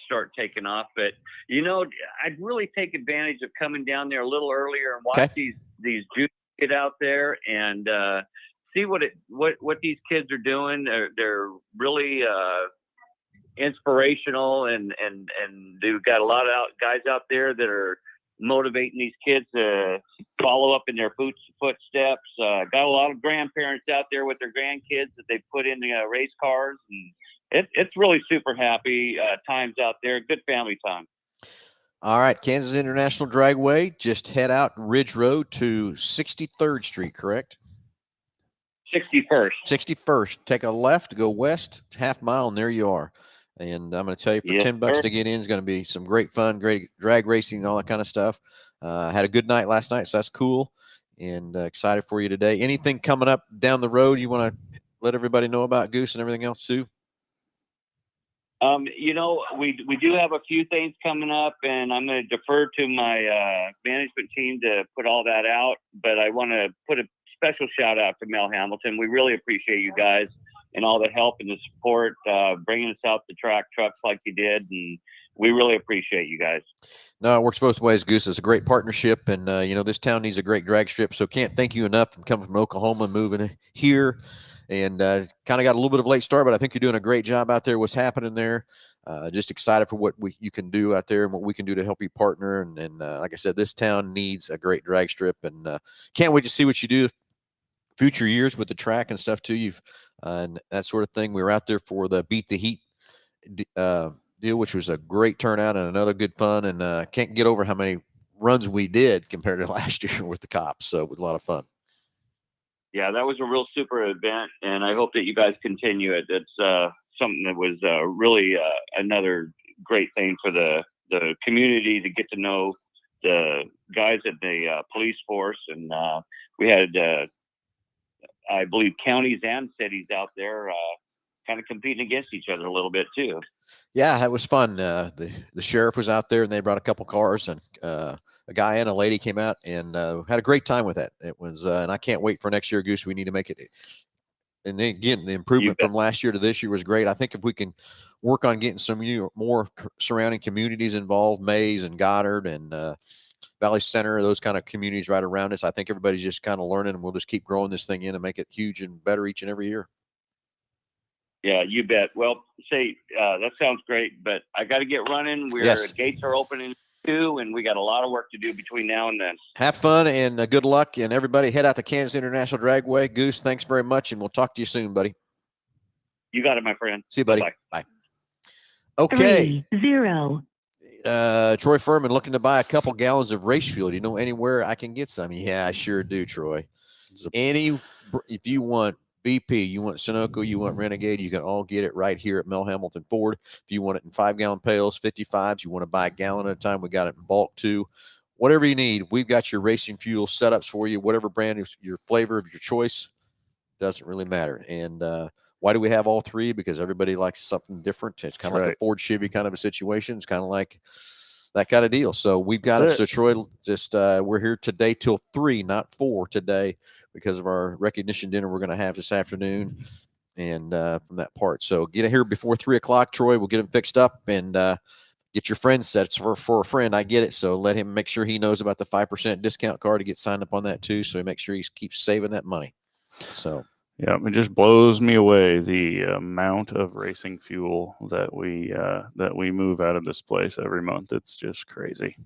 [SPEAKER 3] start taking off. But you know, I'd really take advantage of coming down there a little earlier and watch these juniors get out there and see what these kids are doing. They're really inspirational, and they've got a lot of guys out there that are motivating these kids to follow up in their footsteps. Got a lot of grandparents out there with their grandkids that they put in the race cars, and it's really super happy times out there. Good family time.
[SPEAKER 1] All right, Kansas International Dragway. Just head out Ridge Road to 63rd Street, correct?
[SPEAKER 3] 61st.
[SPEAKER 1] 61st. Take a left, go west, half mile, and there you are. And I'm going to tell you, for $10 to get in is going to be some great fun, great drag racing, and all that kind of stuff. Had a good night last night, so that's cool. And excited for you today. Anything coming up down the road you want to let everybody know about, Goose, and everything else too?
[SPEAKER 3] You know, we do have a few things coming up, and I'm going to defer to my management team to put all that out. But I want to put a special shout out to Mel Hambelton. We really appreciate you guys and all the help and the support, bringing us out the track trucks like you did. And we really appreciate you guys.
[SPEAKER 1] No, it works both ways, Goose. It's a great partnership. And, you know, this town needs a great drag strip. So can't thank you enough for coming from Oklahoma and moving here. And kind of got a little bit of a late start, but I think you're doing a great job out there. What's happening there? Just excited for what you can do out there and what we can do to help you partner. And like I said, this town needs a great drag strip. And can't wait to see what you do future years with the track and stuff too. And that sort of thing. We were out there for the Beat the Heat deal, which was a great turnout and another good fun. And can't get over how many runs we did compared to last year with the cops. So it was a lot of fun.
[SPEAKER 3] Yeah, that was a real super event, and I hope that you guys continue it. It's something that was really another great thing for the community to get to know the guys at the police force. And we had, I believe, counties and cities out there kind of competing against each other a little bit too.
[SPEAKER 1] Yeah, that was fun. The sheriff was out there, and they brought a couple cars, and a guy and a lady came out and had a great time with that. It was, and I can't wait for next year, Goose. We need to make it. And then again, the improvement from last year to this year was great. I think if we can work on getting some more surrounding communities involved, Mays and Goddard and Valley Center, those kind of communities right around us, I think everybody's just kind of learning, and we'll just keep growing this thing in and make it huge and better each and every year.
[SPEAKER 3] Yeah, you bet. Well, that sounds great, but I got to get running. Gates are opening too, and we got a lot of work to do between now and then. Have fun and good luck, and everybody head out to Kansas International Dragway. Goose, thanks very much, and we'll talk to you soon, buddy. You got it, my friend. See you, buddy. Bye. Bye. Okay.
[SPEAKER 4] 3-0.
[SPEAKER 1] Troy Furman looking to buy a couple gallons of race fuel. Do you know anywhere I can get some? Yeah, I sure do, Troy. If you want BP, you want Sunoco, you want Renegade, you can all get it right here at Mel Hambelton Ford. If you want it in 5-gallon pails, 55s, you want to buy a gallon at a time, we got it in bulk too. Whatever you need, we've got your racing fuel setups for you, whatever brand is your flavor of your choice, doesn't really matter. And why do we have all three? Because everybody likes something different. It's kind of like a Ford Chevy kind of a situation. It's kind of like that kind of deal. So we've got it. So Troy, just we're here today till 3, not 4 today, because of our recognition dinner we're going to have this afternoon, and from that part. So get here before 3 o'clock, Troy. We'll get them fixed up, and get your friend sets for a friend. I get it. So let him make sure he knows about the 5% discount card to get signed up on that too. So he makes sure he keeps saving that money. So
[SPEAKER 2] yeah, it just blows me away the amount of racing fuel that we move out of this place every month. It's just crazy.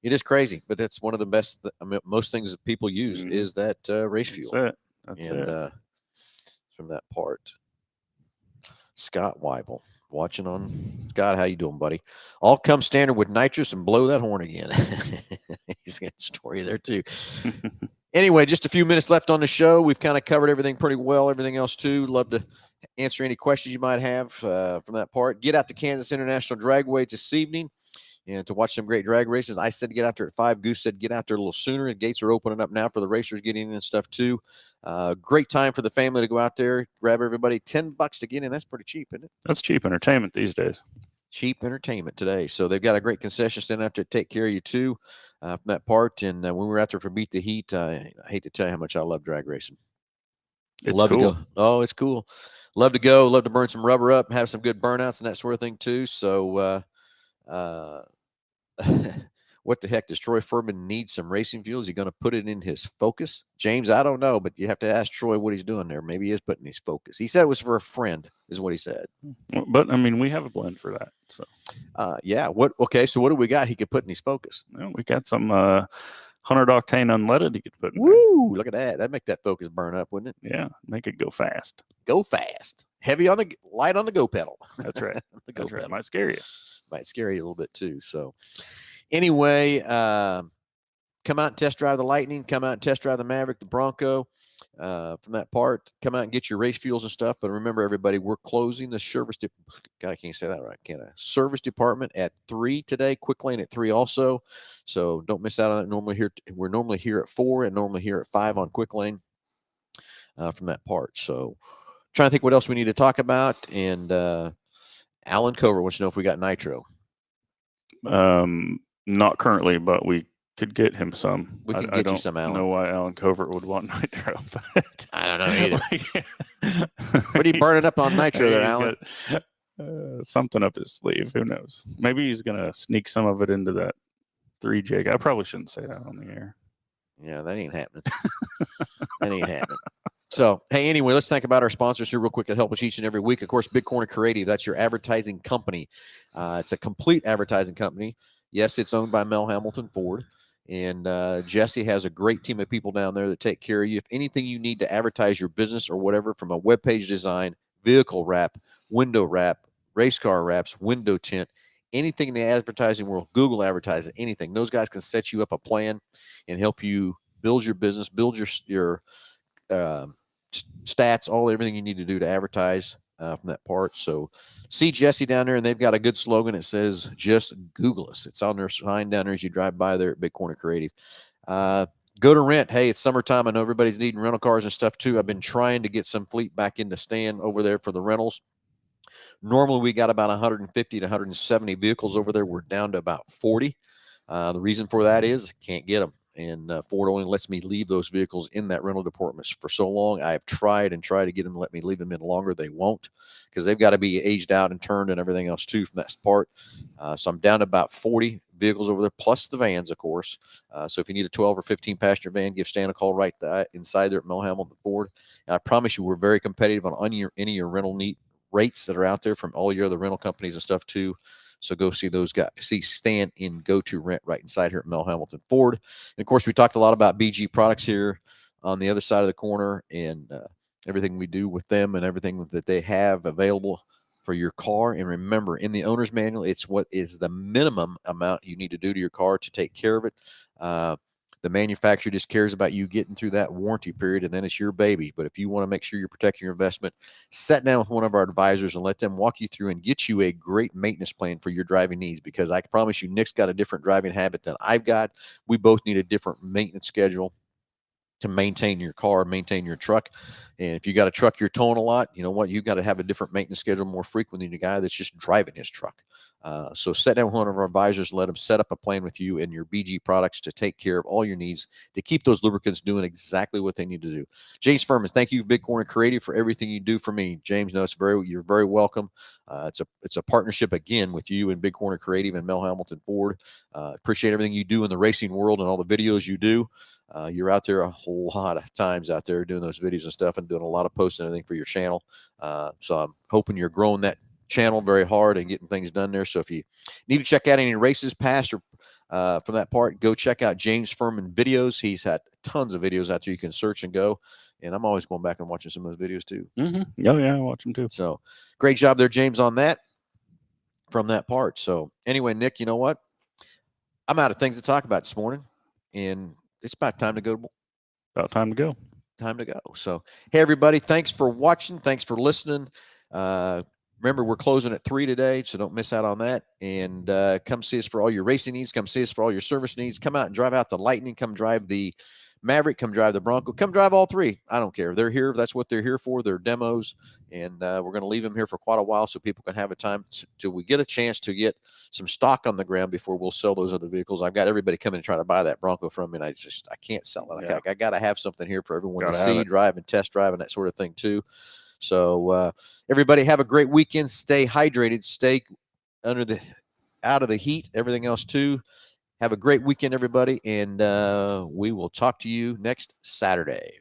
[SPEAKER 1] it is crazy, but that's one of the best. I mean, most things that people use
[SPEAKER 2] Mhm.
[SPEAKER 1] is that race fuel.
[SPEAKER 2] That's it. That's
[SPEAKER 1] and
[SPEAKER 2] it.
[SPEAKER 1] From that part, Scott Weibel watching on. Scott, how you doing, buddy? All come standard with nitrous and blow that horn again. He's got a story there too. Anyway, just a few minutes left on the show. We've kind of covered everything pretty well. Everything else too. Love to answer any questions you might have from that part. Get out to Kansas International Dragway this evening and to watch some great drag races. I said get out there at 5. Goose said get out there a little sooner. The gates are opening up now for the racers getting in and stuff too. Great time for the family to go out there, grab everybody. $10 to get in. That's pretty cheap, isn't it?
[SPEAKER 2] That's cheap entertainment these days.
[SPEAKER 1] Cheap entertainment today. So they've got a great concession stand out there to take care of you too from that part. And when we were out there for Beat the Heat, I hate to tell you how much I love drag racing.
[SPEAKER 2] It's
[SPEAKER 1] love
[SPEAKER 2] cool.
[SPEAKER 1] to go. Oh, it's cool. Love to go. Love to burn some rubber up, have some good burnouts and that sort of thing too. So what the heck? Does Troy Furman need some racing fuel? Is he going to put it in his Focus? James, I don't know, but you have to ask Troy what he's doing there. Maybe he is putting his Focus. He said it was for a friend, is what he said.
[SPEAKER 2] But I mean, we have a blend for that. So
[SPEAKER 1] yeah. What? Okay. So what do we got? He could put in his Focus.
[SPEAKER 2] well, we got some 100 octane unleaded he could put in
[SPEAKER 1] Woo! Look at that. That'd make that Focus burn up, wouldn't it?
[SPEAKER 2] there. Yeah, make it go fast.
[SPEAKER 1] Go fast. Heavy on the light on the go pedal.
[SPEAKER 2] That's right.
[SPEAKER 1] The go
[SPEAKER 2] That's right.
[SPEAKER 1] pedal
[SPEAKER 2] Might scare you.
[SPEAKER 1] might scare you a little bit too. So anyway, come out and test drive the Lightning. Come out and test drive the Maverick, the Bronco. From that part, come out and get your race fuels and stuff. But remember, everybody, we're closing the service. God, I can't say that right, can I? Service department at 3 today. Quick lane at 3 also. So don't miss out on that. We're normally here at 4 and normally here at 5 on quick lane. From that part. So trying to think what else we need to talk about. And Alan Cover wants to know if we got nitro.
[SPEAKER 2] Not currently, but we could get him some.
[SPEAKER 1] We can get you some, Alan.
[SPEAKER 2] I don't know why Alan Covert would want nitro, but
[SPEAKER 1] I don't know either. What are you burning up on nitro there, Alan?
[SPEAKER 2] Got, something up his sleeve. Who knows? Maybe he's gonna sneak some of it into that 3 jig. I probably shouldn't say that on the air.
[SPEAKER 1] Yeah, that ain't happening. That ain't happening. So, hey, anyway, let's think about our sponsors here real quick that help us each and every week. Of course, Big Corner Creative, that's your advertising company. It's a complete advertising company. Yes, it's owned by Mel Hambelton Ford. And Jesse has a great team of people down there that take care of you. If anything you need to advertise your business or whatever, from a webpage design, vehicle wrap, window wrap, race car wraps, window tint, anything in the advertising world, Google advertising, anything, those guys can set you up a plan and help you build your business, build your stats, everything you need to do to advertise from that part. So see Jesse down there, and they've got a good slogan. It says, just Google us. It's on their sign down there as you drive by there at Big Corner Creative. Go to rent. Hey, it's summertime. I know everybody's needing rental cars and stuff too. I've been trying to get some fleet back into stand over there for the rentals. Normally we got about 150 to 170 vehicles over there. We're down to about 40. The reason for that is can't get them. And Ford only lets me leave those vehicles in that rental department for so long. I have tried and tried to get them to let me leave them in longer. They won't, because they've got to be aged out and turned and everything else too from that part. So I'm down to about 40 vehicles over there, plus the vans, of course. So if you need a 12 or 15 passenger van, give Stan a call right inside there at Mel Hambelton Ford. And I promise you, we're very competitive on any of your rental rates that are out there from all your other rental companies and stuff too. So go see those guys. See Stan in Go To Rent right inside here at Mel Hambelton Ford. And of course, we talked a lot about BG products here on the other side of the corner, and everything we do with them and everything that they have available for your car. And remember, in the owner's manual, it's what is the minimum amount you need to do to your car to take care of it. The manufacturer just cares about you getting through that warranty period, and then it's your baby. But if you want to make sure you're protecting your investment, sit down with one of our advisors and let them walk you through and get you a great maintenance plan for your driving needs, because I can promise you Nick's got a different driving habit than I've got. We both need a different maintenance schedule. to maintain your car, maintain your truck. And if you got a truck you're towing a lot, you know what? You got to have a different maintenance schedule more frequently than the guy that's just driving his truck. So sit down with one of our advisors, let them set up a plan with you and your BG products to take care of all your needs to keep those lubricants doing exactly what they need to do. James Furman, thank you, Big Corner Creative, for everything you do for me. James, no, you're very welcome. It's a partnership again with you and Big Corner Creative and Mel Hambelton Ford. Appreciate everything you do in the racing world and all the videos you do. You're out there a whole lot of times out there doing those videos and stuff and doing a lot of posts and everything for your channel. So I'm hoping you're growing that channel very hard and getting things done there. So if you need to check out any races past or from that part, go check out James Furman videos. He's had tons of videos out there you can search and go. And I'm always going back and watching some of those videos too.
[SPEAKER 2] Mm-hmm. Oh, yeah, I watch them too.
[SPEAKER 1] So great job there, James, on that from that part. So anyway, Nick, you know what? I'm out of things to talk about this morning. And it's about time to go.
[SPEAKER 2] About time to go.
[SPEAKER 1] Time to go. So, hey, everybody, thanks for watching. Thanks for listening. Remember, we're closing at 3 today, so don't miss out on that. And come see us for all your racing needs. Come see us for all your service needs. Come out and drive out the Lightning. Come drive the Maverick. Come drive the Bronco. Come drive all three. I don't care. They're here. That's what they're here for. They're demos. And we're going to leave them here for quite a while so people can have a time till we get a chance to get some stock on the ground before we'll sell those other vehicles. I've got everybody coming and trying to buy that Bronco from me, and I can't sell it.
[SPEAKER 2] Yeah.
[SPEAKER 1] I got to have something here for everyone
[SPEAKER 2] Gotta
[SPEAKER 1] to
[SPEAKER 2] have
[SPEAKER 1] see,
[SPEAKER 2] it.
[SPEAKER 1] drive, and test drive, and that sort of thing too. So everybody have a great weekend. Stay hydrated. Stay out of the heat. Everything else too. Have a great weekend, everybody, and we will talk to you next Saturday.